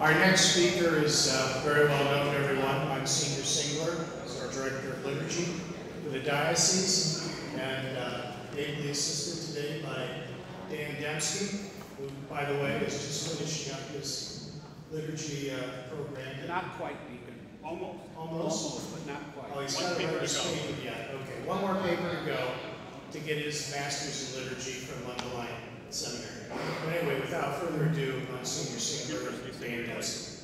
Our next speaker is very well known to everyone, Monsignor. He's our Director of Liturgy for the Diocese, and ably assisted today by Demski, who, by the way, is just finishing up his liturgy program. Not quite, Deacon. Almost. Almost, but not quite. Oh, he's got to write his paper yet. Okay, one more paper to go to get his Master's in Liturgy from Underline Seminary. But anyway, without further ado, Monsignor Singular, Demski.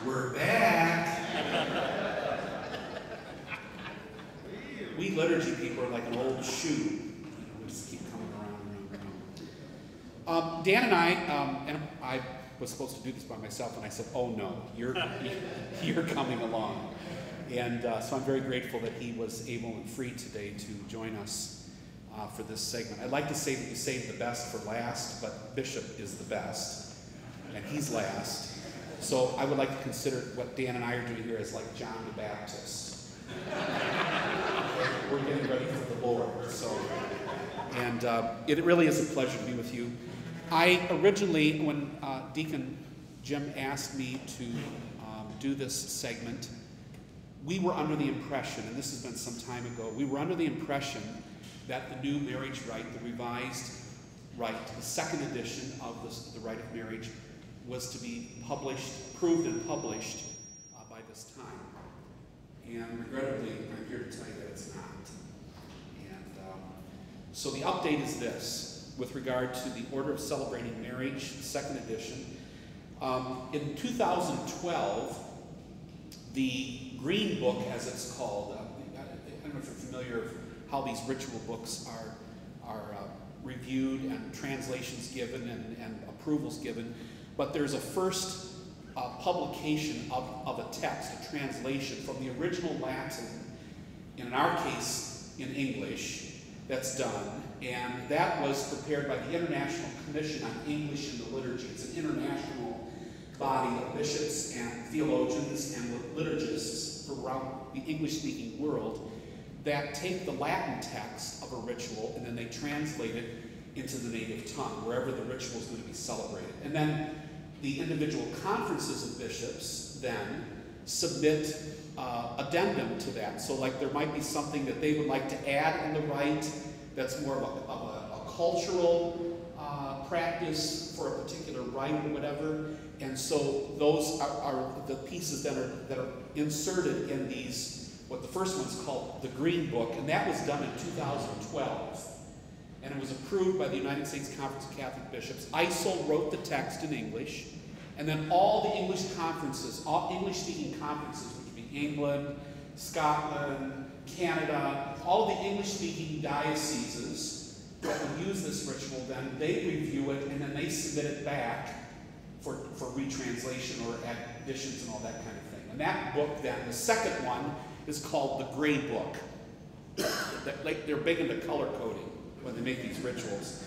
We're back. We liturgy people are like an old shoe. We just keep coming around. Dan and I was supposed to do this by myself, and I said, "Oh no, you're coming along." And so I'm very grateful that he was able and free today to join us for this segment. I'd like to say that you saved the best for last, but Bishop is the best, and he's last. So I would like to consider what Dan and I are doing here as like John the Baptist. We're getting ready for the Lord. And it really is a pleasure to be with you. I originally, when Deacon Jim asked me to do this segment, we were under the impression, and this has been some time ago, we were under the impression that the new marriage rite, the revised rite, the second edition of the rite of marriage, was to be proved and published by this time. And regrettably, I'm here to tell you that it's not. And so the update is this, with regard to the Order of Celebrating Marriage, second edition. In 2012, the Green Book, as it's called, I don't know if you're familiar with how these ritual books are reviewed and translations given and approvals given, but there's a first publication of a text, a translation from the original Latin, in our case in English, that's done, and that was prepared by the International Commission on English in the Liturgy. It's an international body of bishops and theologians and liturgists around the English-speaking world that take the Latin text of a ritual and then they translate it into the native tongue, wherever the ritual is going to be celebrated. And then the individual conferences of bishops then submit addendum to that. So like there might be something that they would like to add in the rite that's more of a cultural practice for a particular rite or whatever. And so those are the pieces that are inserted in these, what the first one's called the Green Book, and that was done in 2012. And it was approved by the United States Conference of Catholic Bishops. ISIL wrote the text in English, and then all the English conferences, all English-speaking conferences, which would be England, Scotland, Canada, all of the English-speaking dioceses that would use this ritual, then they review it, and then they submit it back for retranslation or additions and all that kind of thing. And that book then, the second one, is called the Gray Book. They're big into color coding when they make these rituals.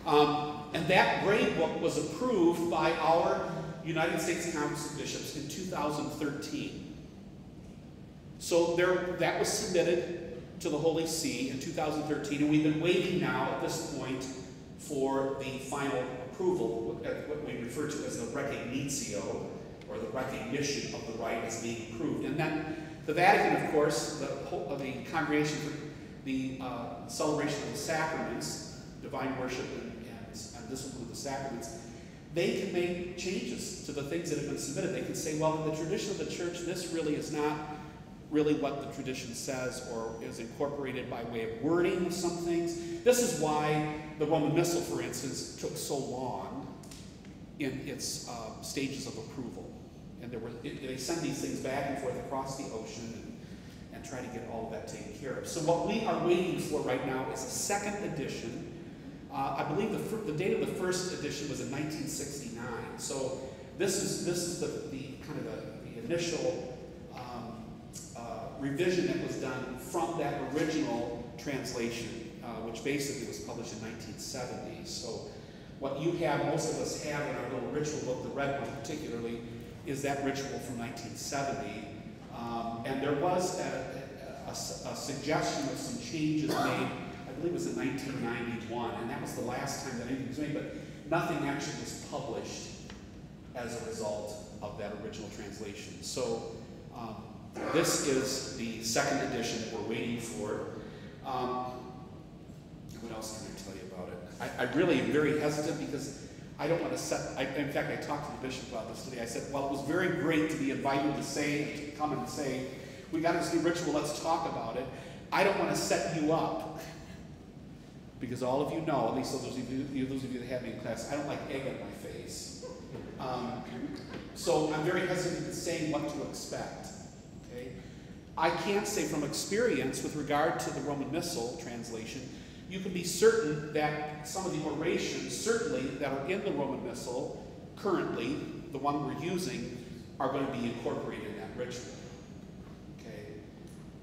And that Gray Book was approved by our United States Conference of Bishops in 2013. So that was submitted to the Holy See in 2013, and we've been waiting now at this point for the final approval, what we refer to as the recognitio, or the recognition of the rite as being approved. And then the Vatican, of course, the Congregation for the Celebration of the Sacraments, divine worship and discipline of the sacraments, they can make changes to the things that have been submitted. They can say, well, in the tradition of the church, this really is not really what the tradition says or is incorporated by way of wording of some things. This is why the Roman Missal, for instance, took so long in its stages of approval. And they send these things back and forth across the ocean and try to get all of that taken care of. So what we are waiting for right now is a second edition. I believe the date of the first edition was in 1969. So this is the kind of the initial revision that was done from that original translation, which basically was published in 1970. So what you have, most of us have in our little ritual book, the red one particularly, is that ritual from 1970. And there was a suggestion of some changes made, I believe it was in 1991, and that was the last time that anything was made, but nothing actually was published as a result of that original translation. So this is the second edition that we're waiting for. What else can I tell you about it? I really am very hesitant because I don't want to set, in fact, I talked to the bishop about this today. I said, well, it was very great to be invited to come and say, we got this new ritual, let's talk about it. I don't want to set you up because all of you know, at least those of you that have me in class, I don't like egg on my face. So I'm very hesitant in saying what to expect. Okay? I can't say from experience with regard to the Roman Missal translation, you can be certain that some of the orations, certainly that are in the Roman Missal, currently, the one we're using, are going to be incorporated in that ritual. Okay?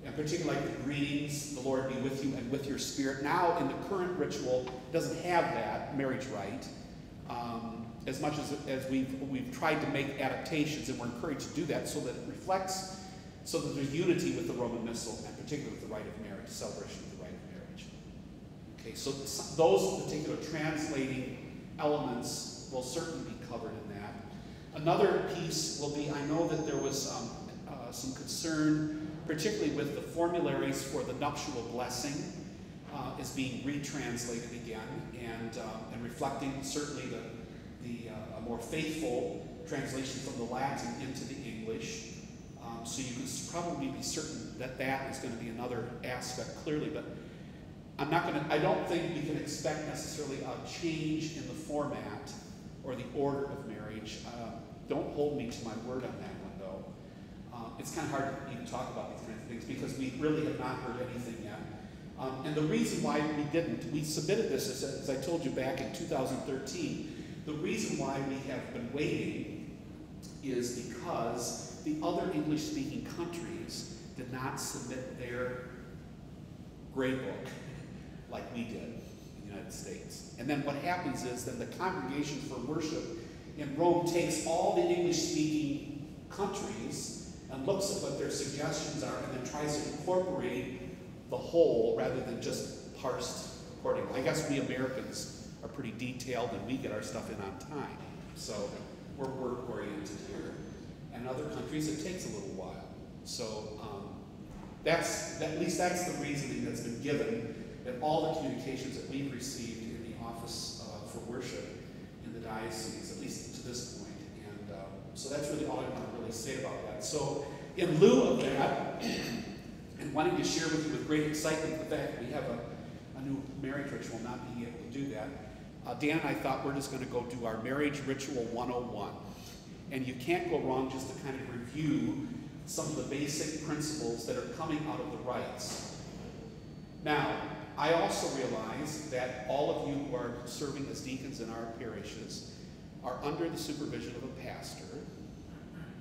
And particularly like the greetings, the Lord be with you and with your spirit. Now, in the current ritual, it doesn't have that marriage rite. As much as we've tried to make adaptations, and we're encouraged to do that so that it reflects, so that there's unity with the Roman Missal, and particularly with the rite of marriage, celebration of the rite of marriage. Okay, so those particular translating elements will certainly be covered in that. Another piece will be, I know that there was some concern, particularly with the formularies for the nuptial blessing, is being retranslated again, and reflecting certainly a more faithful translation from the Latin into the English. So you can probably be certain that that is going to be another aspect clearly, but I don't think we can expect necessarily a change in the format or the order of marriage. Don't hold me to my word on that one, though. It's kind of hard to even talk about these kinds of things because we really have not heard anything yet. And the reason why we didn't, we submitted this, as I told you, back in 2013. The reason why we have been waiting is because the other English-speaking countries did not submit their gray book like we did in the United States. And then what happens is that the Congregation for Worship in Rome takes all the English-speaking countries and looks at what their suggestions are and then tries to incorporate the whole rather than just parsed accordingly. I guess we Americans are pretty detailed and we get our stuff in on time. So we're work-oriented here. And other countries, it takes a little while. So at least that's the reasoning that's been given in all the communications that we've received in the Office for Worship in the diocese, at least to this point. And so that's really all I want to really say about that. So in lieu of that, and wanting to share with you with great excitement the fact that we have a new marriage ritual, not being able to do that, Dan and I thought we're just going to go do our Marriage Ritual 101. And you can't go wrong just to kind of review some of the basic principles that are coming out of the rites. Now, I also realize that all of you who are serving as deacons in our parishes are under the supervision of a pastor.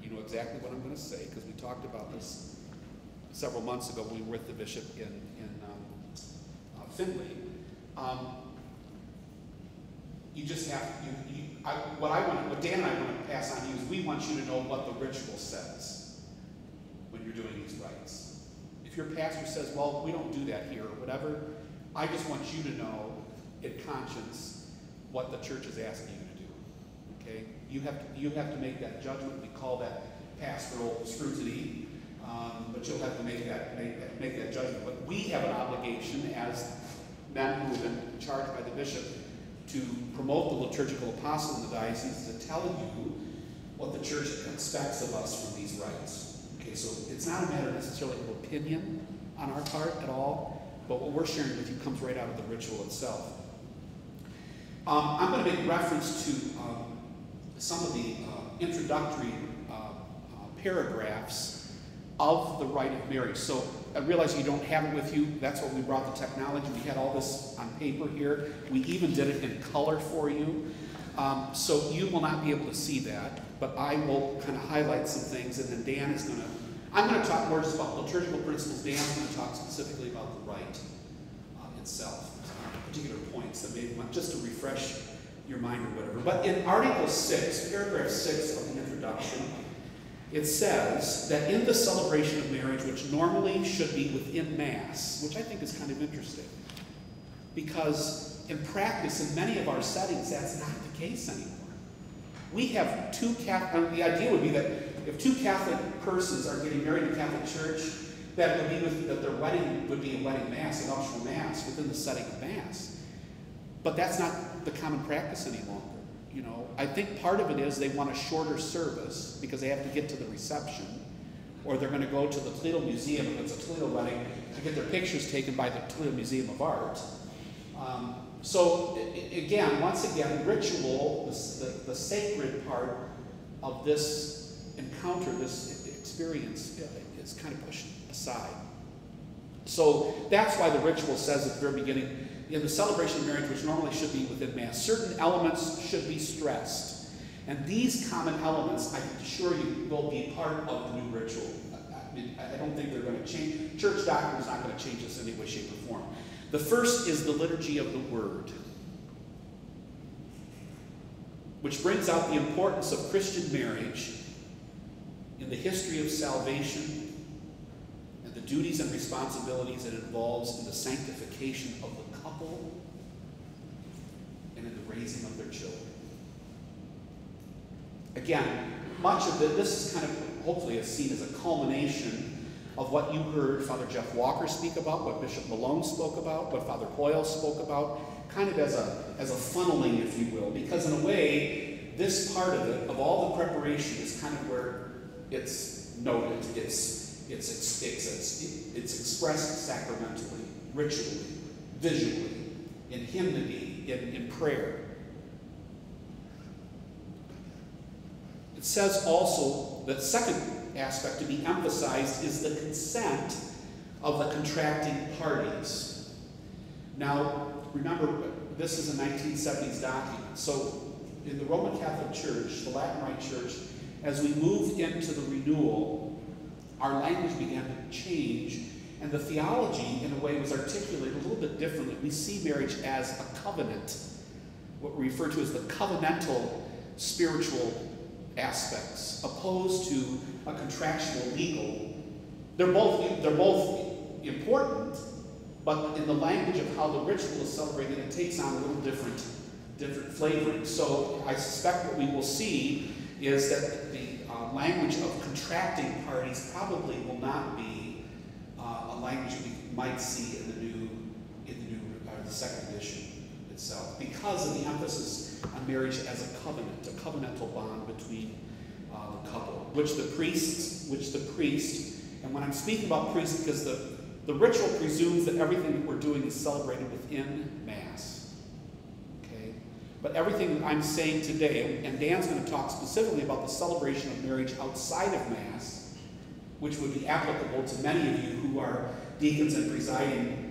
You know exactly what I'm going to say because we talked about this several months ago when we were with the bishop in Findlay. You just have, what Dan and I want to pass on to you is we want you to know what the ritual says when you're doing these rites. If your pastor says, well, we don't do that here or whatever, I just want you to know in conscience what the church is asking you to do. Okay? You have to make that judgment. We call that pastoral scrutiny, but you'll have to make that judgment. But we have an obligation as men who have been charged by the bishop to promote the liturgical apostle in the diocese to tell you what the church expects of us from these rites. Okay, so it's not a matter necessarily of opinion on our part at all, but what we're sharing with you comes right out of the ritual itself. I'm going to make reference to some of the introductory paragraphs of the rite of marriage. So I realize you don't have it with you. That's what we brought the technology. We had all this on paper here. We even did it in color for you. So you will not be able to see that, but I will kind of highlight some things, and then Dan is going to, I'm going to talk more just about liturgical principles. Dan's going to talk specifically about the rite itself, particular points that maybe just to refresh your mind or whatever. But in Article 6, paragraph 6 of the introduction, it says that in the celebration of marriage, which normally should be within Mass, which I think is kind of interesting, because in practice, in many of our settings, that's not the case anymore. We have two Catholic, the idea would be that if two Catholic persons are getting married in a Catholic church, that would be that their wedding would be a wedding mass, a nuptial mass within the setting of mass. But that's not the common practice any longer. You know, I think part of it is they want a shorter service because they have to get to the reception, or they're going to go to the Toledo Museum if it's a Toledo wedding to get their pictures taken by the Toledo Museum of Art. So again, once again, ritual, the sacred part of this encounter, this experience, is kind of pushed aside. So that's why the ritual says at the very beginning, in the celebration of marriage, which normally should be within Mass, certain elements should be stressed. And these common elements, I can assure you, will be part of the new ritual. I don't think they're going to change. Church doctrine is not going to change this in any way, shape, or form. The first is the liturgy of the Word, which brings out the importance of Christian marriage in the history of salvation and the duties and responsibilities it involves in the sanctification of the couple and in the raising of their children. Again, much of this is kind of hopefully is seen as a culmination of what you heard Father Jeff Walker speak about, what Bishop Malone spoke about, what Father Hoyle spoke about, kind of as a funneling, if you will, because in a way, this part of it, of all the preparation, is kind of where it's noted, it's expressed sacramentally, ritually, visually, in hymnody, in prayer. It says also that second aspect to be emphasized is the consent of the contracting parties. Now, remember, this is a 1970s document. So in the Roman Catholic Church, the Latin Rite Church, as we moved into the renewal, our language began to change, and the theology, in a way, was articulated a little bit differently. We see marriage as a covenant, what we refer to as the covenantal spiritual aspects, opposed to a contractual legal. They're both important, but in the language of how the ritual is celebrated, it takes on a little different flavoring. So I suspect what we will see is that the language of contracting parties probably will not be a language we might see in the second edition itself, because of the emphasis on marriage as a covenant, a covenantal bond between the couple, which the priest, and when I'm speaking about priests, because the ritual presumes that everything that we're doing is celebrated within Mass. Okay? But everything that I'm saying today, and Dan's going to talk specifically about the celebration of marriage outside of Mass, which would be applicable to many of you who are deacons and presiding,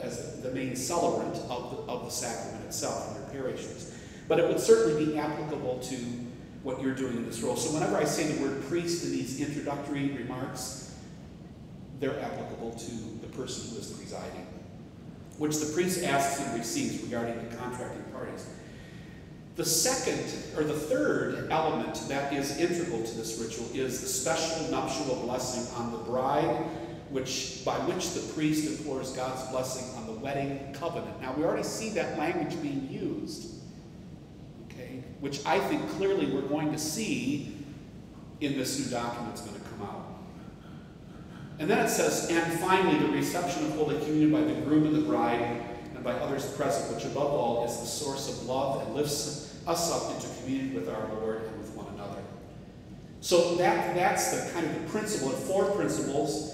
as the main celebrant of the sacrament itself in your parishes. But it would certainly be applicable to what you're doing in this role. So whenever I say the word priest in these introductory remarks, they're applicable to the person who is presiding, which the priest asks and receives regarding the contracting parties. The third element that is integral to this ritual is the special nuptial blessing on the bride, by which the priest implores God's blessing on the wedding covenant. Now, we already see that language being used, okay, which I think clearly we're going to see in this new document that's going to come out. And then it says, and finally, the reception of Holy Communion by the groom and the bride and by others present, which above all is the source of love and lifts us up into communion with our Lord and with one another. So that's the kind of the principle. And fourth principles: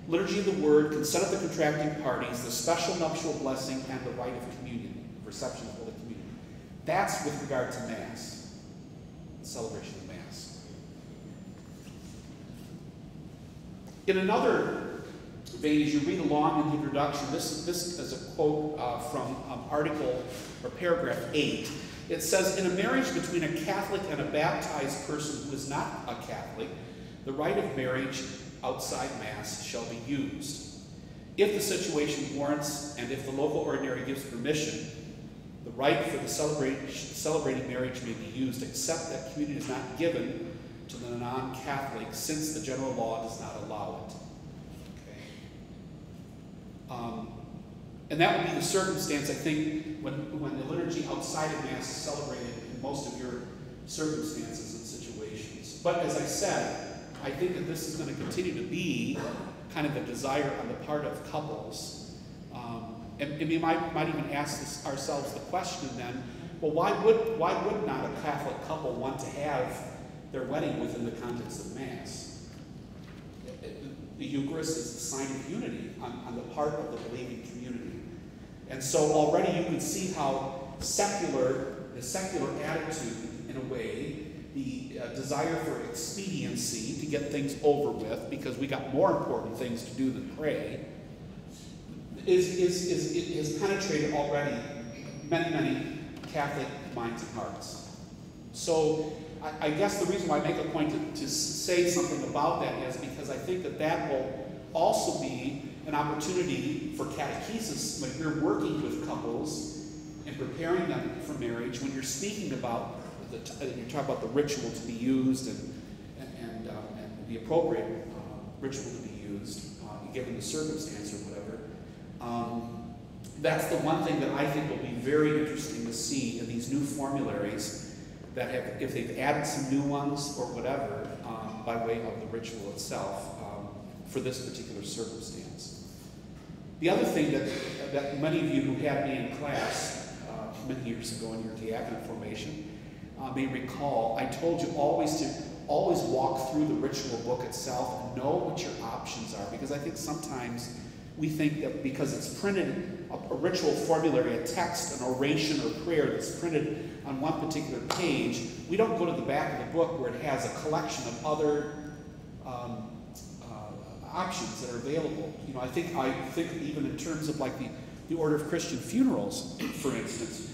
liturgy of the Word, consent of the contracting parties, the special nuptial blessing, and the rite of communion, reception of Holy Communion. That's with regard to Mass, the celebration of Mass. In another vein, as you read along in the introduction, this is a quote from article or paragraph 8. It says, in a marriage between a Catholic and a baptized person who is not a Catholic, the rite of marriage outside Mass shall be used. If the situation warrants, and if the local ordinary gives permission, the rite for the celebrating marriage may be used, except that communion is not given to the non-Catholic, since the general law does not allow it. Okay. And that would be the circumstance, I think, when the liturgy outside of Mass is celebrated in most of your circumstances and situations. But as I said, I think that this is going to continue to be kind of the desire on the part of couples. And we might even ask ourselves the question then, well, why would not a Catholic couple want to have their wedding within the context of Mass? The Eucharist is the sign of unity on the part of the believing community. And so already you can see how the secular attitude, in a way, the desire for expediency to get things over with, because we got more important things to do than pray, is penetrated already many Catholic minds and hearts. So I guess the reason why I make a point to say something about that is because I think that will also be an opportunity for catechesis when you're working with couples and preparing them for marriage, when you're speaking about you talk about the ritual to be used and the appropriate ritual to be used, given the circumstance or whatever. That's the one thing that I think will be very interesting to see in these new formularies that have, if they've added some new ones or whatever, by way of the ritual itself for this particular circumstance. The other thing that many of you who had me in class many years ago in your diaconate formation may recall, I told you always walk through the ritual book itself and know what your options are, because I think sometimes we think that because it's printed, a ritual formulary, a text, an oration or prayer that's printed on one particular page, we don't go to the back of the book where it has a collection of other options that are available. You know, I think even in terms of like the order of Christian funerals, for instance,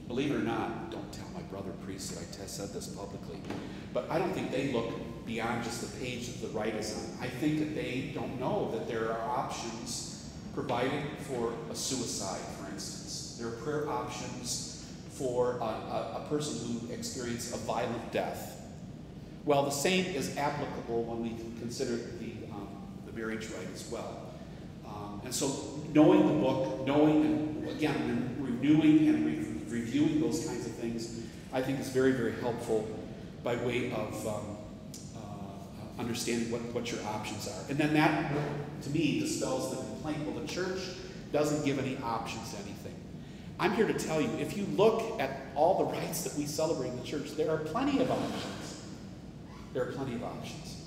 believe it or not, don't tell my brother priest that I said this publicly, but I don't think they look beyond just the page that the rite is on. I think that they don't know that there are options provided for a suicide, for instance. There are prayer options for a person who experienced a violent death. Well, the same is applicable when we consider the marriage rite as well. And so knowing the book, and again, renewing and reviewing those kinds of things, I think is very, very helpful by way of understanding what your options are. And then that, to me, dispels the complaint, well, the church doesn't give any options to anything. I'm here to tell you, if you look at all the rites that we celebrate in the church, there are plenty of options. There are plenty of options.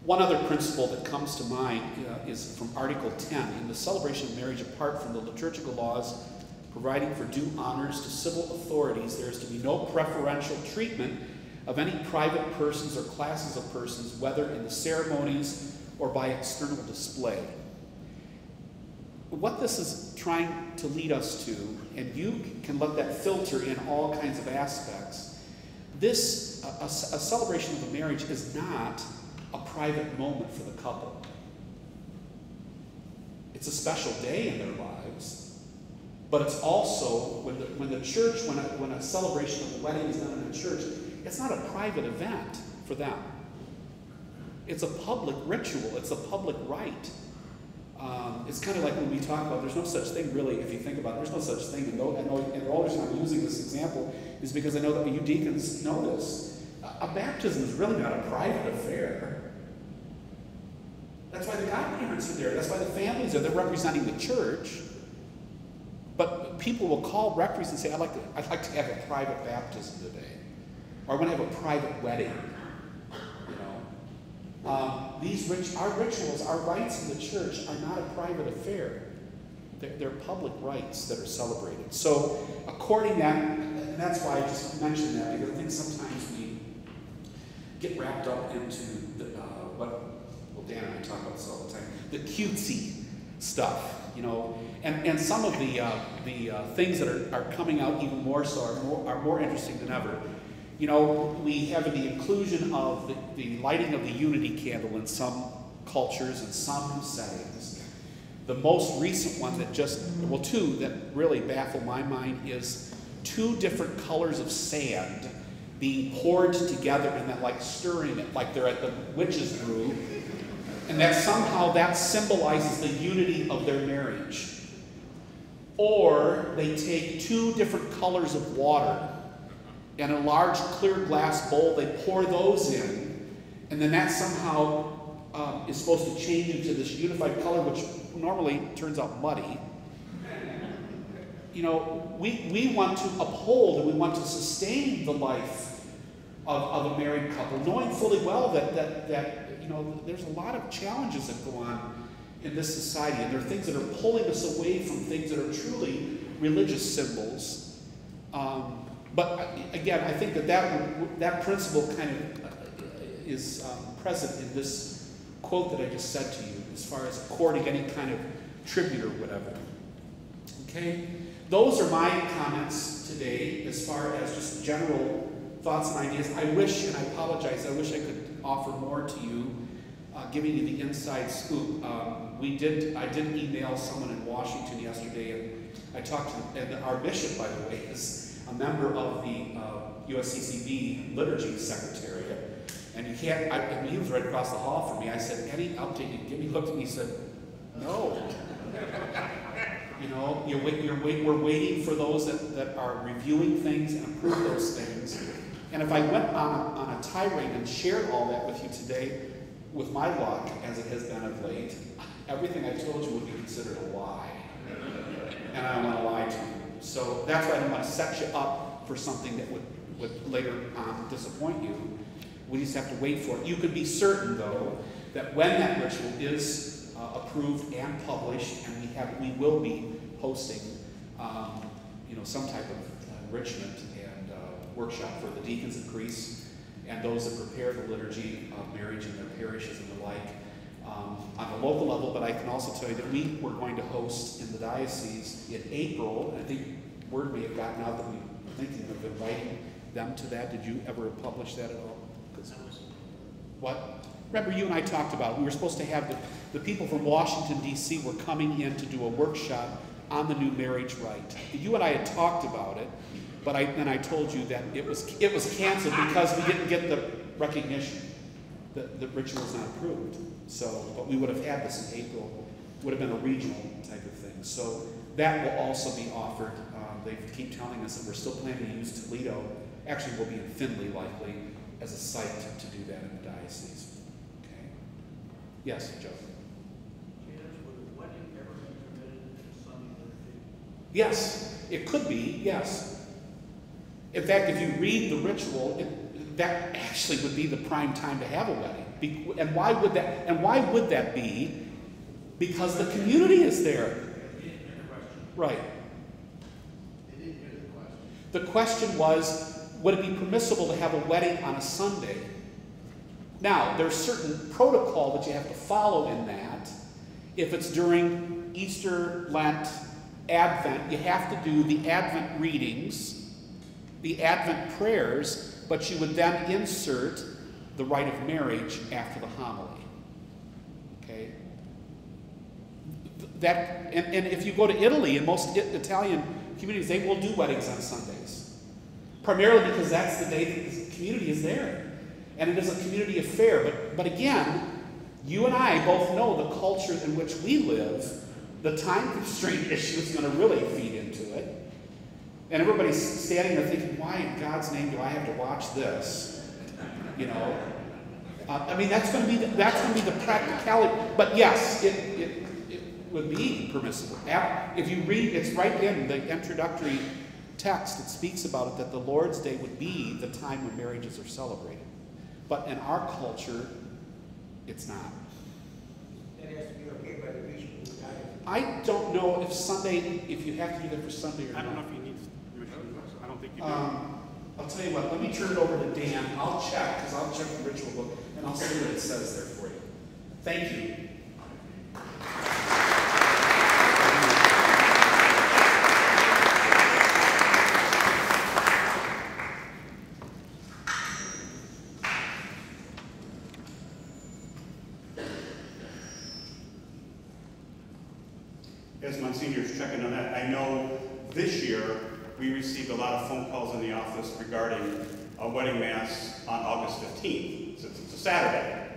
One other principle that comes to mind is from Article 10. In the celebration of marriage, apart from the liturgical laws providing for due honors to civil authorities, there is to be no preferential treatment of any private persons or classes of persons, whether in the ceremonies or by external display. What this is trying to lead us to, and you can let that filter in all kinds of aspects, a celebration of a marriage is not a private moment for the couple. It's a special day in their lives, but it's also, when the church, when a celebration of the wedding is done in a church, it's not a private event for them. It's a public ritual. It's a public rite. It's kind of like when we talk about, there's no such thing really, if you think about it, there's no such thing, and the only reason I'm using this example is because I know that you deacons know this. A baptism is really not a private affair. That's why the godparents are there. That's why the families are there representing the church. But people will call referees and say, I'd like to have a private baptism today. Or I want to have a private wedding. You know, our rituals, our rites in the church are not a private affair. They're public rites that are celebrated. So, according to that, and that's why I just mentioned that, because I think sometimes we get wrapped up into Dan and I talk about this all the time, the cutesy stuff, you know, and some of the things that are coming out even more so are more interesting than ever. You know, we have the inclusion of the lighting of the unity candle in some cultures and some settings. The most recent one two that really baffle my mind is 2 different colors of sand being poured together and then like stirring it like they're at the witch's brew. and that somehow that symbolizes the unity of their marriage. Or they take two different colors of water, and in a large clear glass bowl, they pour those in, and then that somehow is supposed to change into this unified color, which normally turns out muddy. You know, we want to uphold and we want to sustain the life of a married couple, knowing fully well that you know, there's a lot of challenges that go on in this society, and there are things that are pulling us away from things that are truly religious symbols. But again, I think that principle kind of is present in this quote that I just said to you, as far as according any kind of tribute or whatever. Okay? Those are my comments today as far as just general thoughts and ideas. I wish, and I apologize, I wish I could offer more to you, giving you the inside scoop. I did email someone in Washington yesterday, and I talked to them, and our bishop, by the way, is a member of the USCCB Liturgy Secretariat, and he can't, I mean, he was right across the hall from me. I said, any update you can give me? He looked at me and said, no. You know, we're waiting for those that are reviewing things and approve those things. And if I went on a tirade and shared all that with you today, with my luck, as it has been of late, everything I told you would be considered a lie. And I don't want to lie to you. So that's why I don't want to set you up for something that would later on disappoint you. We just have to wait for it. You can be certain, though, that when that ritual is approved and published, and we will be posting, you know, some type of enrichment and workshop for the deacons and priests and those that prepare the liturgy of marriage in their parishes and the like on the local level. But I can also tell you that we were going to host in the diocese in April, and I think word may have gotten out that we were thinking of inviting them to that. Did you ever publish that at all? What? Remember, you and I talked about it. We were supposed to have the people from Washington, D.C. were coming in to do a workshop on the new marriage rite. You and I had talked about it, but then I told you that it was canceled because we didn't get the recognition. The ritual was not approved. So, but we would have had this in April. Would have been a regional type of thing. So that will also be offered. They keep telling us that we're still planning to use Toledo. Actually, we'll be in Findlay likely as a site to do that in the diocese. Okay. Yes, Joe. Yes, it could be. Yes. In fact, if you read the ritual, that actually would be the prime time to have a wedding. And why would that? And why would that be? Because the community is there. Right. The question was, would it be permissible to have a wedding on a Sunday? Now, there's certain protocol that you have to follow in that. If it's during Easter, Lent, Advent, you have to do the Advent readings, the Advent prayers, but you would then insert the rite of marriage after the homily. Okay? And if you go to Italy, in most Italian communities, they will do weddings on Sundays. Primarily because that's the day that the community is there. And it is a community affair. But again, you and I both know the culture in which we live, the time constraint issue is going to really feed into it. And everybody's standing there thinking, why in God's name do I have to watch this? You know? I mean, that's going to be the practicality. But yes, it would be permissible. If you read, it's right in the introductory text, it speaks about it, that the Lord's Day would be the time when marriages are celebrated. But in our culture, it's not. That has to be okay by the bishop. I don't know if you have to do that for Sunday or not. I don't know if you need permission. I don't think you do. I'll tell you what, let me turn it over to Dan. I'll check, because I'll check the ritual book, and I'll see what it says there for you. Thank you. As Monsignor's checking on that, I know this year we received a lot of phone calls in the office regarding a wedding mass on August 15th, since it's a Saturday.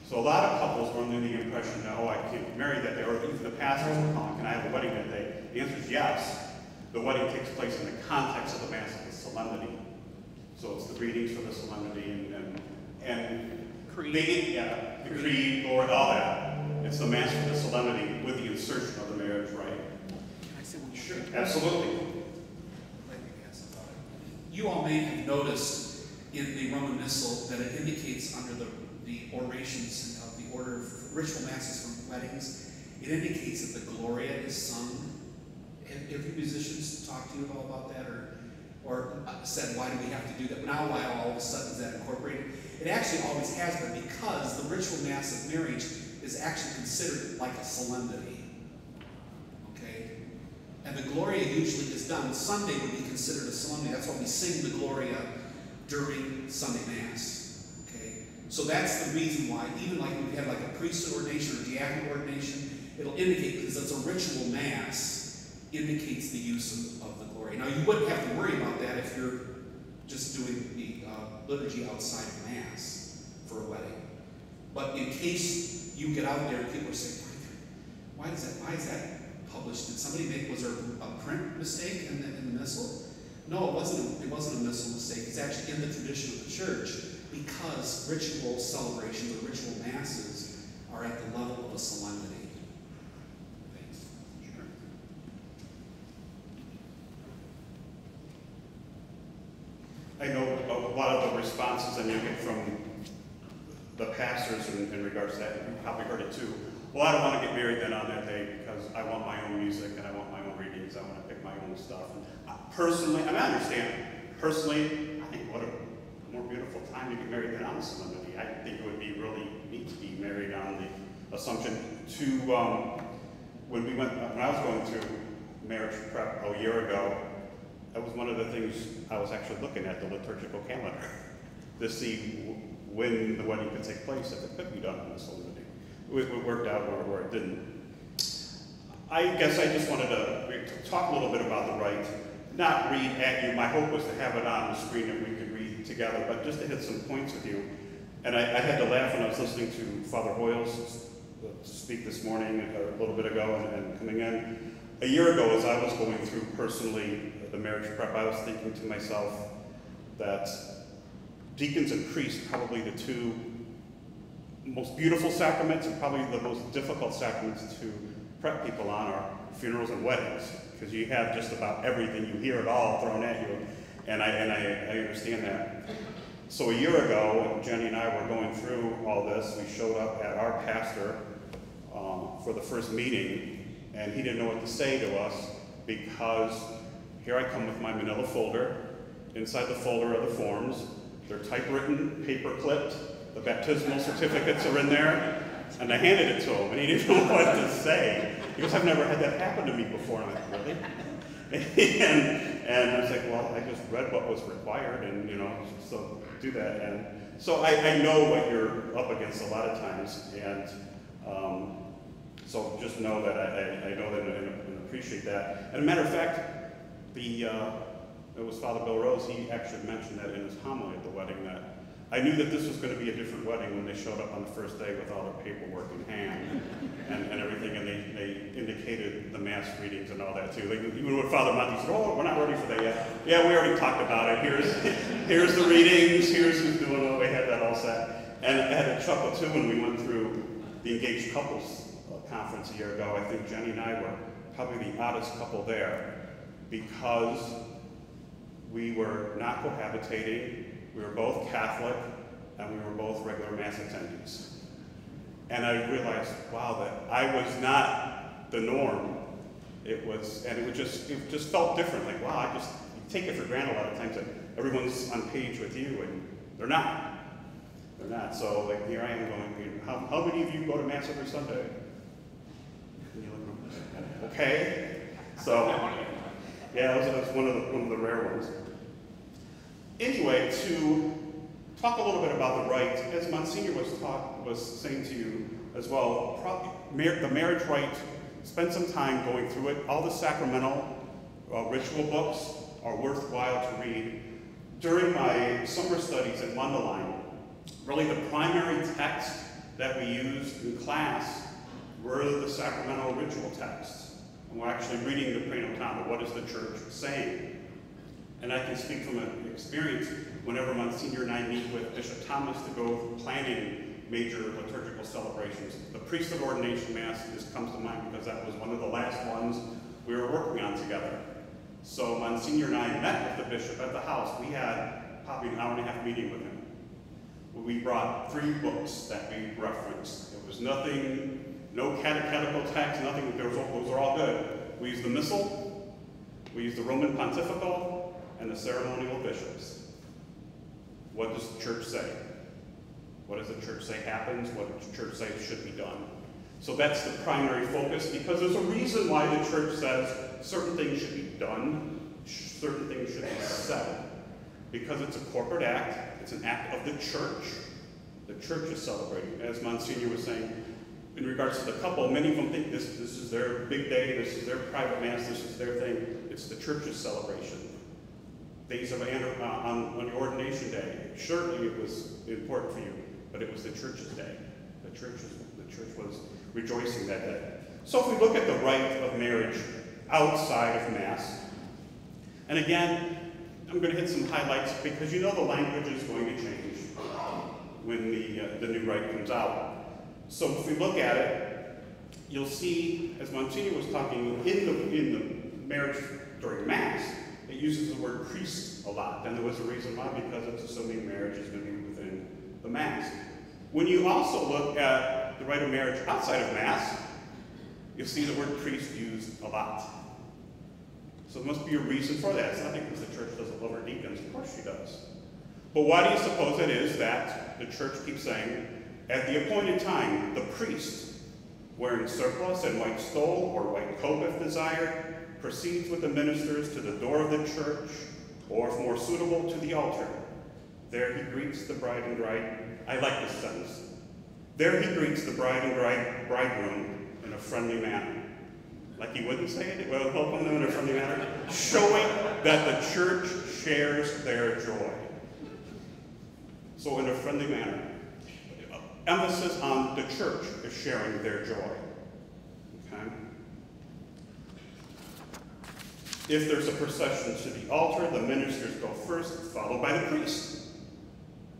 So a lot of couples were under the impression that, oh, I can't get married that day, or even the pastors were calling, can I have a wedding that day? The answer is yes. The wedding takes place in the context of the Mass of the solemnity. So it's the readings for the solemnity and Creed. The creed, Lord, all that. It's the Mass for the solemnity with the insertion of the marriage rite. Can I say one more Sure, thing? absolutely. You all may have noticed in the Roman Missal that it indicates under the orations of the order of ritual masses for weddings, it indicates that the Gloria is sung. Have you musicians talked to you all about that, or said, why do we have to do that? Now, why all of a sudden is that incorporated? It actually always has been, because the ritual mass of marriage is actually considered like a solemnity. Okay? And the Gloria usually is done. Sunday would be considered a solemnity. That's why we sing the Gloria during Sunday Mass. Okay? So that's the reason why, even like when we have like a priesthood ordination or diaconate ordination, it'll indicate, because it's a ritual Mass, indicates the use of the Gloria. Now, you wouldn't have to worry about that if you're just doing the liturgy outside of Mass for a wedding. But in case you get out there and people are saying, why is that published? Did somebody was there a print mistake in the missal? No, it wasn't a missal mistake. It's actually in the tradition of the church, because ritual celebrations or ritual masses are at the level of a solemnity. Thanks. Sure. I know a lot of the responses that you get from the pastors in regards to that, you probably heard it too. Well, I don't want to get married then on that day because I want my own music and I want my own readings. I want to pick my own stuff. And personally, I understand. Personally, I think what a more beautiful time to get married than on the solemnity. I think it would be really neat to be married on the Assumption. When I was going through marriage prep a year ago, that was one of the things I was actually looking at, the liturgical calendar, to see when the wedding could take place, if it could be done on the solemnity. It worked out where it didn't. I guess I just wanted to talk a little bit about the rite, not read at you. My hope was to have it on the screen that we could read together, but just to hit some points with you. And I had to laugh when I was listening to Father Hoyles speak this morning, or a little bit ago, and coming in. A year ago, as I was going through personally the marriage prep, I was thinking to myself that deacons and priests, probably the two most beautiful sacraments and probably the most difficult sacraments to prep people on, are funerals and weddings, because you have just about everything. You hear it all thrown at you, and I understand that. So a year ago, when Jenny and I were going through all this, we showed up at our pastor for the first meeting, and he didn't know what to say to us, because here I come with my manila folder. Inside the folder are the forms. They're typewritten, paper clipped. The baptismal certificates are in there. And I handed it to him, and he didn't know what to say. He goes, I've never had that happen to me before. And I'm like, really? and I was like, well, I just read what was required, and so do that. And so I know what you're up against a lot of times, and so just know that I know that and appreciate that. And a matter of fact, it was Father Bill Rose, he actually mentioned that in his homily at the wedding, that I knew that this was going to be a different wedding when they showed up on the first day with all their paperwork in hand and everything, and they indicated the Mass readings and all that too. Even when Father Monty said, oh, we're not ready for that yet. Yeah, we already talked about it. Here's the readings, here's who's doing it. We had that all set. And I had a chuckle too when we went through the engaged couples conference a year ago. I think Jenny and I were probably the oddest couple there, because we were not cohabitating, we were both Catholic, and we were both regular Mass attendees. And I realized, wow, that I was not the norm. It just felt different. Like, wow, you take it for granted a lot of times that everyone's on page with you, and they're not. They're not. So like, here I am going, how many of you go to Mass every Sunday? Okay. So, yeah, that was one of the rare ones. Anyway, to talk a little bit about the rite, as Monsignor was saying to you as well, the marriage rite, spend some time going through it. All the sacramental ritual books are worthwhile to read. During my summer studies at Mundelein, really the primary text that we used in class were the sacramental ritual texts. And we're actually reading the Prenotama. What is the church saying? And I can speak from an experience whenever Monsignor and I meet with Bishop Thomas to go planning major liturgical celebrations. The priest of ordination mass just comes to mind because that was one of the last ones we were working on together. So Monsignor and I met with the bishop at the house. We had probably an hour and a half meeting with him. We brought 3 books that we referenced. It was nothing, no catechetical text, nothing, those are all good. We used the Missal, we used the Roman Pontifical, and the ceremonial bishops. What does the church say? What does the church say happens? What does the church say should be done? So that's the primary focus, because there's a reason why the church says certain things should be done, certain things should be said. Because it's a corporate act, it's an act of the church. The church is celebrating. As Monsignor was saying, in regards to the couple, many of them think this is their big day, this is their private mass, this is their thing. It's the church's celebration. Days of on your ordination day, certainly it was important for you, but it was the church's day. The church was rejoicing that day. So if we look at the rite of marriage outside of Mass, and again, I'm going to hit some highlights because you know the language is going to change when the new rite comes out. So if we look at it, you'll see, as Monsignor was talking, in the marriage during Mass, it uses the word priest a lot. And there was a reason why, because it's assuming marriage is going to be within the Mass. When you also look at the rite of marriage outside of Mass, you'll see the word priest used a lot. So there must be a reason for that. It's not because the church doesn't love her deacons. Of course she does. But why do you suppose it is that the church keeps saying, at the appointed time, the priest, wearing surplice and white stole or white coat if desired, proceeds with the ministers to the door of the church, or if more suitable, to the altar. There he greets the bride and I like this sentence. There he greets the bride and bridegroom in a friendly manner. Like he wouldn't say it, well, welcome them in a friendly manner, showing that the church shares their joy. So in a friendly manner. Emphasis on the church is sharing their joy. Okay? If there's a procession to the altar, the ministers go first, followed by the priest.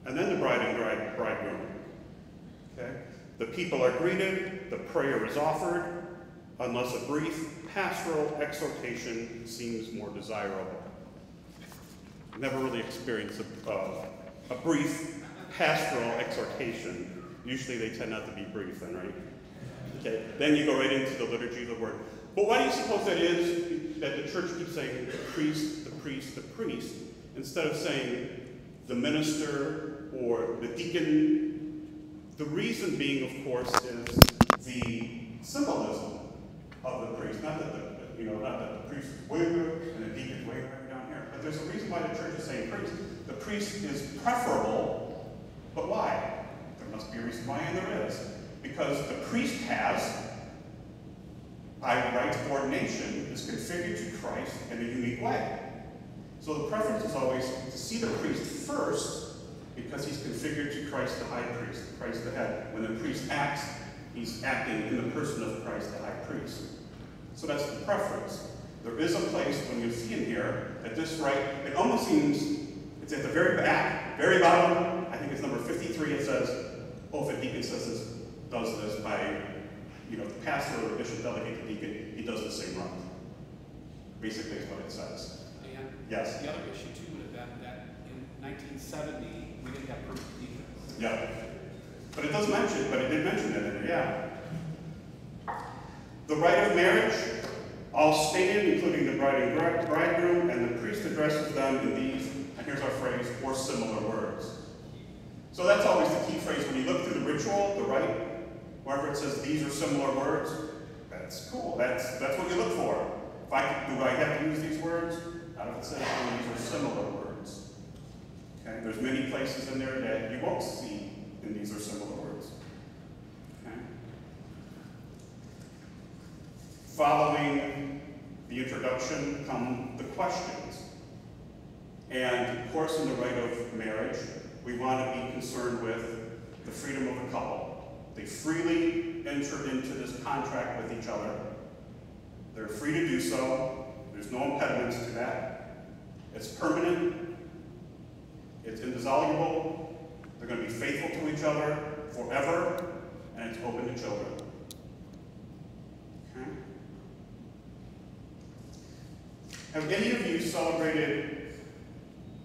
And then the bride and bridegroom. Okay? The people are greeted, the prayer is offered, unless a brief pastoral exhortation seems more desirable. Never really experienced a brief pastoral exhortation. Usually they tend not to be brief then, right? Okay, then you go right into the liturgy of the word. But why do you suppose that is that the church keeps saying the priest, the priest, the priest, instead of saying the minister or the deacon? The reason being, of course, is the symbolism of the priest. Not that the priest is way good and the deacon is way right down here. But there's a reason why the church is saying priest. The priest is preferable, but why? There must be a reason why, and there is. Because the priest has, by right of ordination, is configured to Christ in a unique way. So the preference is always to see the priest first, because he's configured to Christ the high priest, Christ the head. When the priest acts, he's acting in the person of Christ the high priest. So that's the preference. There is a place, when you see in here, at this rite, it almost seems, it's at the very back, very bottom, I think it's number 53, it says, oh, if a deacon does this by, the pastor or the bishop delegate the deacon, he does the same rite. Basically is what it says. And yes. The other issue too would have been that in 1970 we didn't have perfect deacons. Yeah. But it did mention it in there, yeah. The rite of marriage, all stated, including the bride and bridegroom, and the priest addresses them in these, and here's our phrase, or similar words. So that's always the key phrase. When you look through the ritual, the rite, wherever it says these are similar words, that's cool. That's what you look for. Do I have to use these words? Not if it says these are similar words. Okay? There's many places in there that you won't see in these are similar words. Okay? Following the introduction come the questions. And of course, in the rite of marriage, we want to be concerned with the freedom of the couple. They freely enter into this contract with each other. They're free to do so. There's no impediments to that. It's permanent. It's indissoluble. They're going to be faithful to each other forever, and it's open to children. Okay? Have any of you celebrated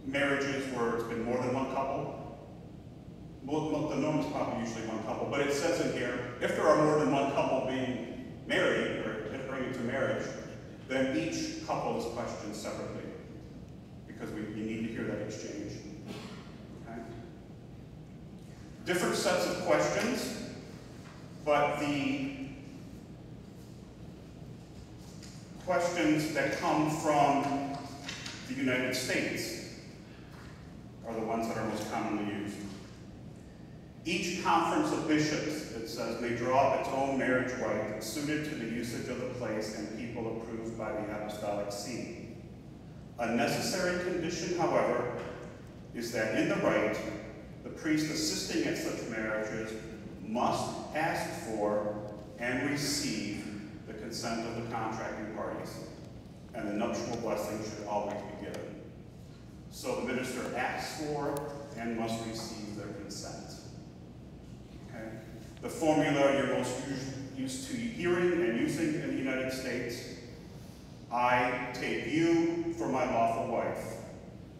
marriages where it's been more than one couple? Well, the norm is probably usually one couple, but it says in here, if there are more than one couple being married or entering into marriage, then each couple is questioned separately, because you need to hear that exchange. Okay? Different sets of questions, but the questions that come from the United States are the ones that are most commonly used. Each conference of bishops, it says, may draw up its own marriage rite suited to the usage of the place and people approved by the Apostolic See. A necessary condition, however, is that in the rite, the priest assisting at such marriages must ask for and receive the consent of the contracting parties, and the nuptial blessing should always be given. So the minister asks for and must receive their consent. Okay? The formula you're most used to hearing and using in the United States: I take you for my lawful wife,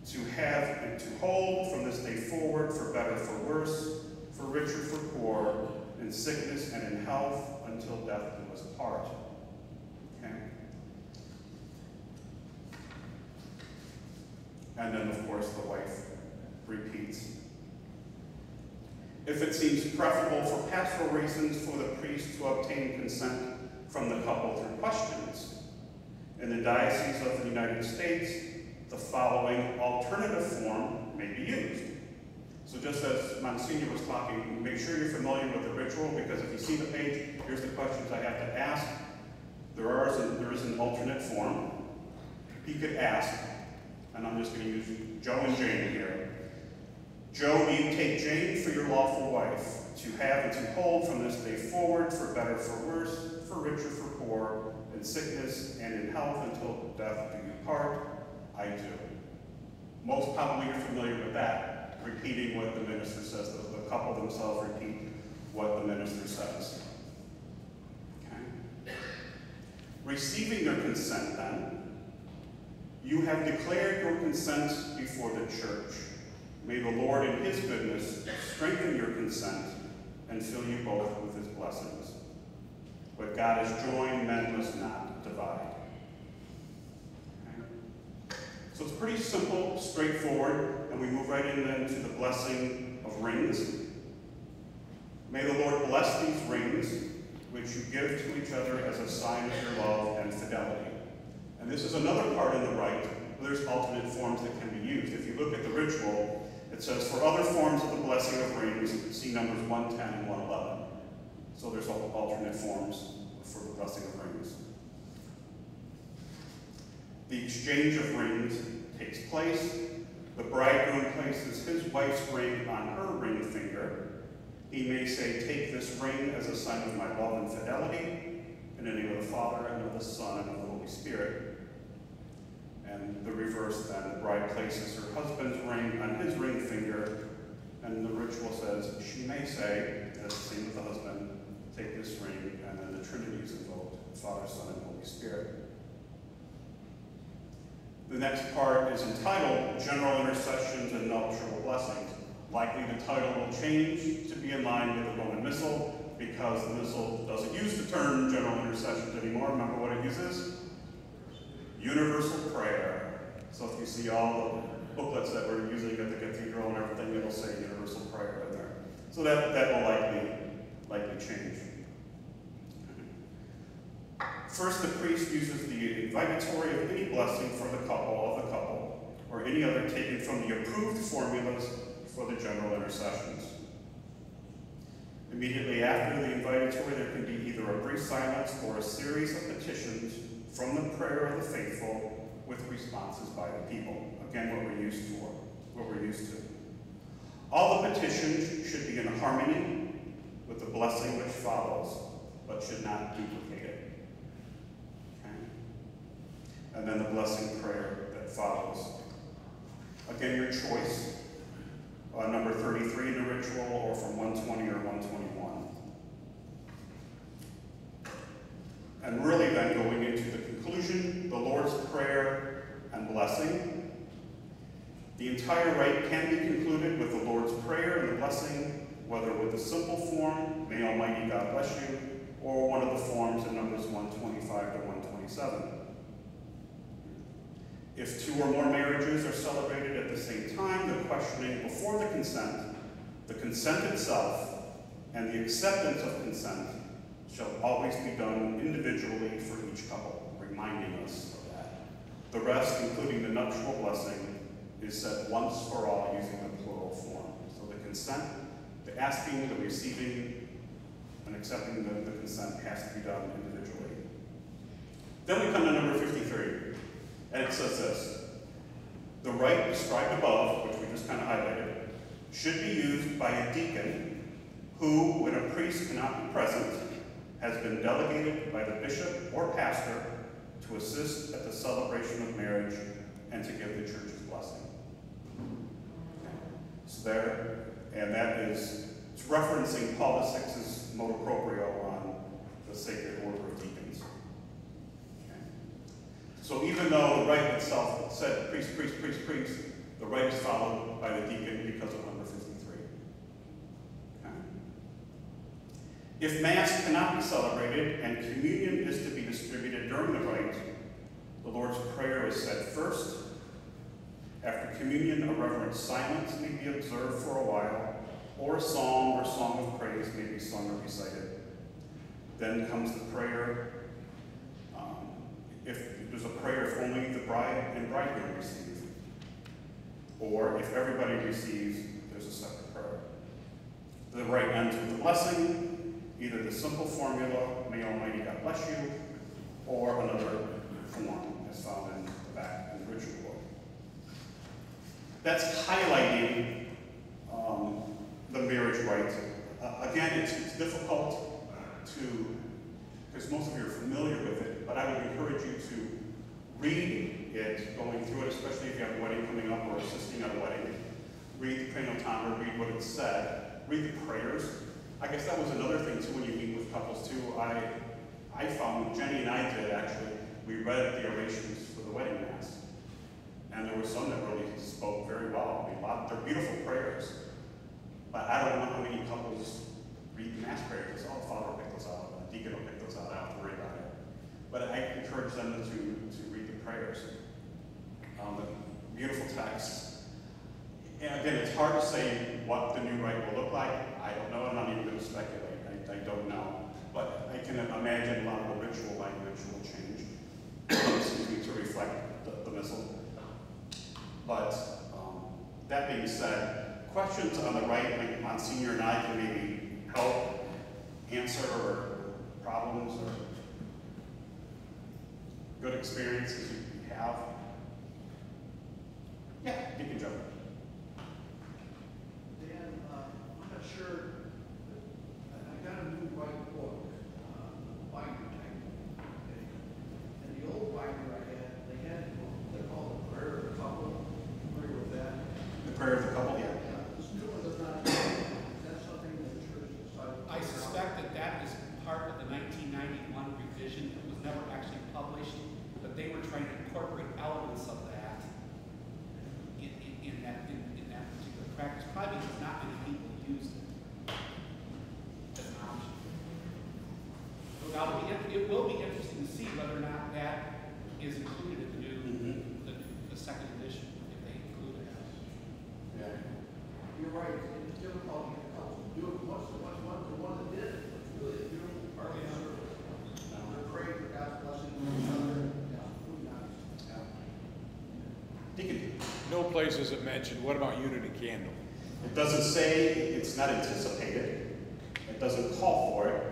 to have and to hold from this day forward, for better, for worse, for richer, for poor, in sickness and in health, until death do us part. Okay? And then, of course, the wife repeats. If it seems preferable for pastoral reasons for the priest to obtain consent from the couple through questions, in the Diocese of the United States, the following alternative form may be used. So just as Monsignor was talking, make sure you're familiar with the ritual, because if you see the page, here's the questions I have to ask. There is an alternate form. He could ask, and I'm just going to use Joe and Jane here. Joe, do you take Jane for your lawful wife, to have and to hold from this day forward, for better, for worse, for richer, for poor, in sickness and in health, until death do you part? I do. Most probably you're familiar with that, repeating what the minister says. The couple themselves repeat what the minister says. Okay? Receiving their consent, then, you have declared your consent before the church. May the Lord in his goodness strengthen your consent and fill you both with his blessings. What God has joined, men must not divide. Okay? So it's pretty simple, straightforward, and we move right in then to the blessing of rings. May the Lord bless these rings, which you give to each other as a sign of your love and fidelity. And this is another part in the rite. There's alternate forms that can be used. If you look at the ritual, it says, for other forms of the blessing of rings, see numbers 110 and 111. So there's alternate forms for the blessing of rings. The exchange of rings takes place. The bridegroom places his wife's ring on her ring finger. He may say, take this ring as a sign of my love and fidelity, in the name of the Father, and of the Son, and of the Holy Spirit. And the reverse then, the bride places her husband's ring on his ring finger, and the ritual says, she may say, as the same with the husband, take this ring, and then the Trinity is invoked, Father, Son, and Holy Spirit. The next part is entitled General Intercessions and Nuptial Blessings. Likely the title will change to be in line with the Roman Missal, because the Missal doesn't use the term General Intercessions anymore. Remember what it uses? Universal prayer. So if you see all the booklets that we're using at the cathedral and everything, it'll say universal prayer in there. So that will likely change. First, the priest uses the invitatory of any blessing for the couple, or any other taken from the approved formulas for the general intercessions. Immediately after the invitatory, there can be either a brief silence or a series of petitions from the prayer of the faithful with responses by the people. Again, what we're used to. All the petitions should be in harmony with with the blessing which follows, but should not duplicate it. Okay? And then the blessing prayer that follows. Again, your choice. Number 33 in the ritual, or from 120 or 121. And really then going into the conclusion, the Lord's Prayer and blessing. The entire rite can be concluded with the Lord's Prayer and the blessing, whether with the simple form, may Almighty God bless you, or one of the forms in Numbers 125 to 127. If 2 or more marriages are celebrated at the same time, the questioning before the consent itself, and the acceptance of consent shall always be done individually for each couple, reminding us of that. The rest, including the nuptial blessing, is said once for all using the plural form. So the consent, the asking, the receiving, and accepting the consent has to be done individually. Then we come to number 53, and it says this: the rite described above, which we just kind of highlighted, should be used by a deacon who, when a priest cannot be present, has been delegated by the bishop or pastor to assist at the celebration of marriage and to give the church's blessing. So there, and that is, it's referencing Paul VI's motu proprio on the sacred order of deacons. Okay. So even though the rite itself said priest, priest, priest, priest, the rite is followed by the deacon because of number 53. Okay. If Mass cannot be celebrated and communion is to be distributed during the rite, the Lord's Prayer is said first. After communion, a reverent silence may be observed for a while, or a psalm or song of praise may be sung or recited. Then comes the prayer. If there's a prayer, if only the bride and bridegroom receive, or if everybody receives, there's a separate prayer. The rite ends with the blessing, either the simple formula, may Almighty God bless you, or another form as found in the back in the ritual book. That's highlighting the marriage rite. Again, it's difficult to, because most of you are familiar with it, but I would encourage you to read it, going through it, especially if you have a wedding coming up or assisting at a wedding. Read the prenotamer, read what it said, read the prayers. I guess that was another thing too when you meet with couples too. I found, Jenny and I did actually, we read the orations for the wedding mass. And there were some that really spoke very well. I mean, they're beautiful prayers. But I don't know how many couples read the mass prayers. Oh, the father will pick those out, the deacon will pick those out, I don't have to worry about it. But I encourage them to read the prayers. The beautiful text. And again, it's hard to say what the new rite will look like. I don't know, I'm not even going to speculate. I don't know. But I can imagine a lot of the ritual language will change to reflect the missal. But that being said, questions on the rite, like Monsignor and I can maybe help answer, or problems or good experiences you have. Yeah, you can jump. Dan, I'm not sure. I got a new white book, binder type. Okay. And the old binder I had, they called the prayer of the couple. Familiar with that? The prayer of the couple, yeah. This new one does not. Is that something that the church decided? I suspect that is part of the 1991 revision. It was never actually published, but they were trying to incorporate elements of that in that particular practice. Probably because not many people used it as an option. So now it will be interesting to see whether or not that is included in the new, the second edition, if they include it. Yeah. You're right. It's difficult to get the couple to do it. The one that did it was really a beautiful part of the service. They're praying for God's blessing on each other. Yeah, really nice. Deacon. No place is it mentioned. What about unity candle? It doesn't say, it's not anticipated. It doesn't call for it.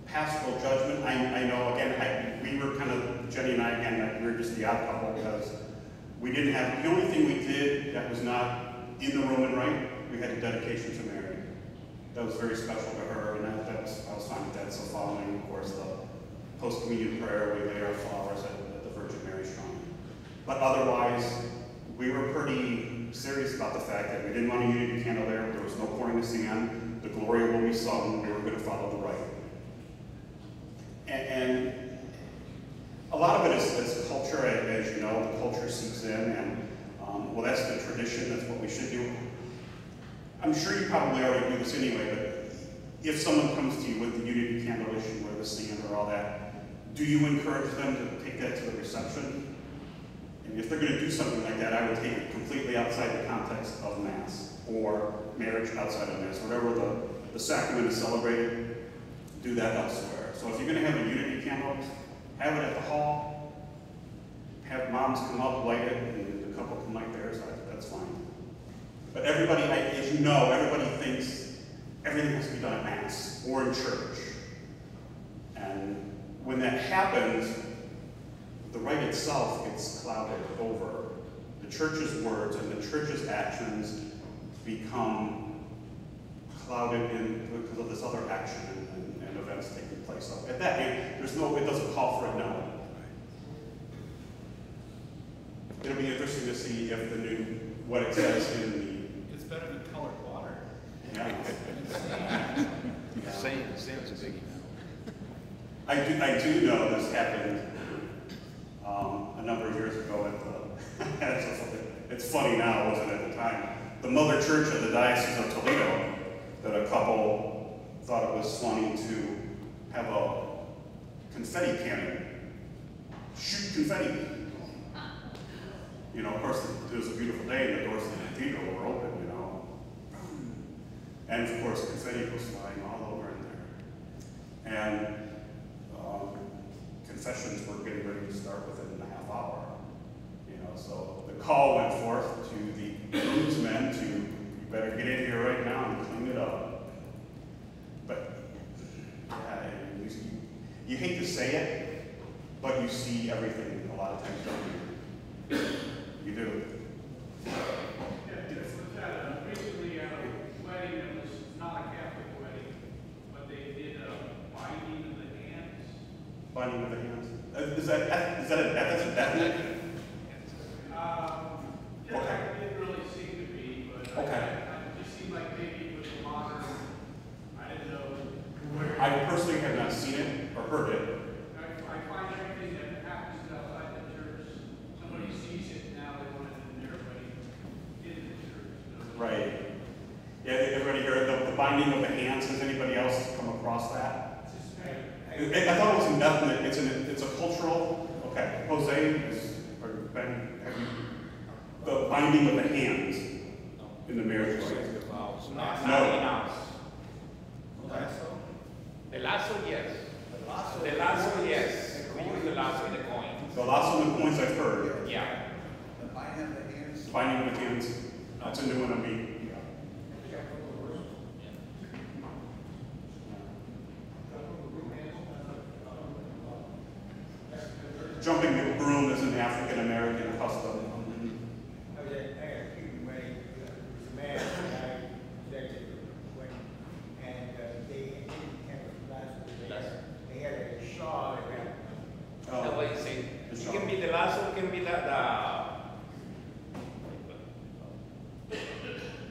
Pastoral judgment, I know, again, we were kind of, Jenny and I, again, we were just the odd couple because we didn't have, the only thing we did that was not in the Roman rite, we had a dedication to Mary. That was very special to her, and I was fine with that. So following, of course, the post-communion prayer, we lay our flowers at the Virgin Mary shrine. But otherwise, we were pretty serious about the fact that we didn't want a unity candle there. There was no pouring of sand. The glory will be sung. We were going to follow the rite. And a lot of it is culture, as you know. The culture seeps in, and well, that's the tradition. That's what we should do. I'm sure you probably already do this anyway, but if someone comes to you with the unity candle issue or the sand or all that, do you encourage them to take that to the reception? And if they're going to do something like that, I would take it completely outside the context of Mass or marriage outside of Mass. Whatever the sacrament is celebrated, do that elsewhere. So if you're going to have a unity candle, have it at the hall, have moms come up, light it, and the couple can light theirs, that's fine. But everybody, as you know, everybody thinks everything has to be done at Mass or in church. And when that happens, the rite itself gets clouded over. The church's words and the church's actions become clouded because of this other action and events taking place. So at that end, it doesn't call for a no. It'll be interesting to see if what it says in the. It's better than colored water. Yeah. Sand's a biggie. I do know this happened a number of years ago at the. It's funny now, it wasn't at the time. The mother church of the Diocese of Toledo, that a couple thought it was funny to have a confetti cannon shoot confetti. You know, of course, it was a beautiful day, and the doors of the cathedral were open, you know. And of course, confetti was flying all over in there. And confessions were getting ready to start within a half hour. You know, so the call went forth to the groomsmen to, you better get in here right now and clean it up. But yeah, you hate to say it, but you see everything a lot of times, don't you? You do. Recently at a wedding, it was not a Catholic wedding, but they did a binding of the hands. Binding of the hands. That's a definite? Okay. It didn't really seem to be, but Okay. it just seemed like maybe it was a modern, I didn't know where. I personally have not seen it or heard it. I find everything that happens outside the church, somebody sees it now, they want it in their wedding, in the church. Right. Yeah, everybody heard the binding of the hands. Has anybody else come across that? I thought it was indefinite. It's a cultural. Okay, Jose, or Ben, have you the binding of the hands in the marriage rite? No. The lasso, yes. The lasso, yes. We use the lasso in the coin. The lasso and the coins I've heard. Yeah. The binding of the hands. Binding of the hands. That's a new one on me. Jumping the broom is an African American custom. I was at a Cuban wedding, it was a man, and I was actually wedding, and they didn't have a glass, they had a shawl around. That's what you say. The It shawl. can be the lasso, it can be the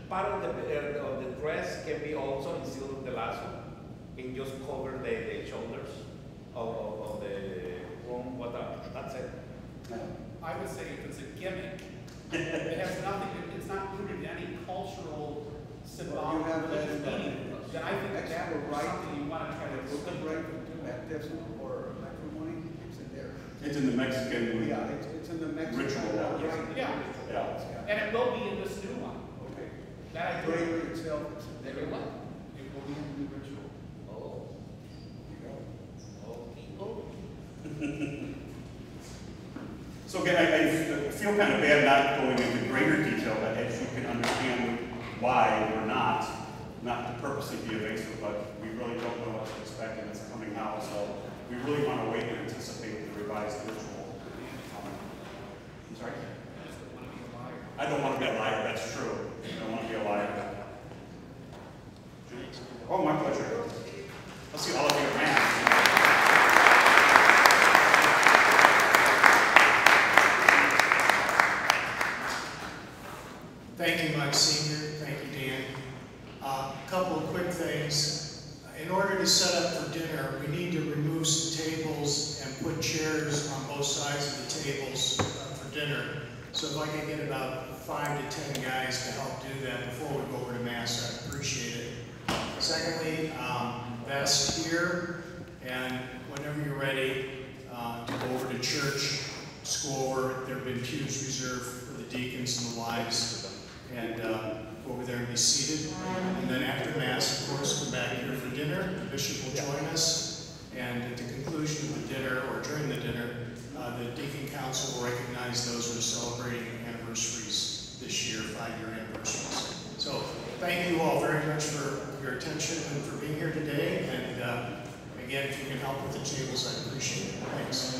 part of the dress can be also instead of the lasso. Can just cover the shoulders of the groom. That's it. I would say if it's a gimmick, it has nothing, it's not rooted in any cultural symbolic have that religious in the- meaning, then I think that would be something you want to try to It's keep. right to baptism or matrimony, it's in there. It's in the Mexican Yeah, it's in the Mexican. ritual. Right. Yeah. Yeah. And it will be in this new one. Okay. That I agree. Drapery itself, it's in There there. you go. It will be in the new ritual. Oh. So again, I feel kind of bad not going into greater detail, but as you can understand why we're not to purposely be evasive, but we really don't know what to expect and it's coming out, so we really want to wait and anticipate the revised ritual. I'm sorry? I don't want to be a liar, that's true. I don't want to be a liar. Oh, my pleasure. size of the tables for dinner. So if I could get about 5 to 10 guys to help do that before we go over to Mass, I'd appreciate it. Secondly, vest here, and whenever you're ready to go over to church, just go over. There have been pews reserved for the deacons and the wives, and go over there and be seated. And then after Mass, of course, come back here for dinner. The bishop will join us, and at the conclusion of the dinner, or during the dinner, the Deacon Council will recognize those who are celebrating anniversaries this year, 5-year anniversaries. So thank you all very much for your attention and for being here today. And again, if you can help with the tables, I'd appreciate it. Thanks.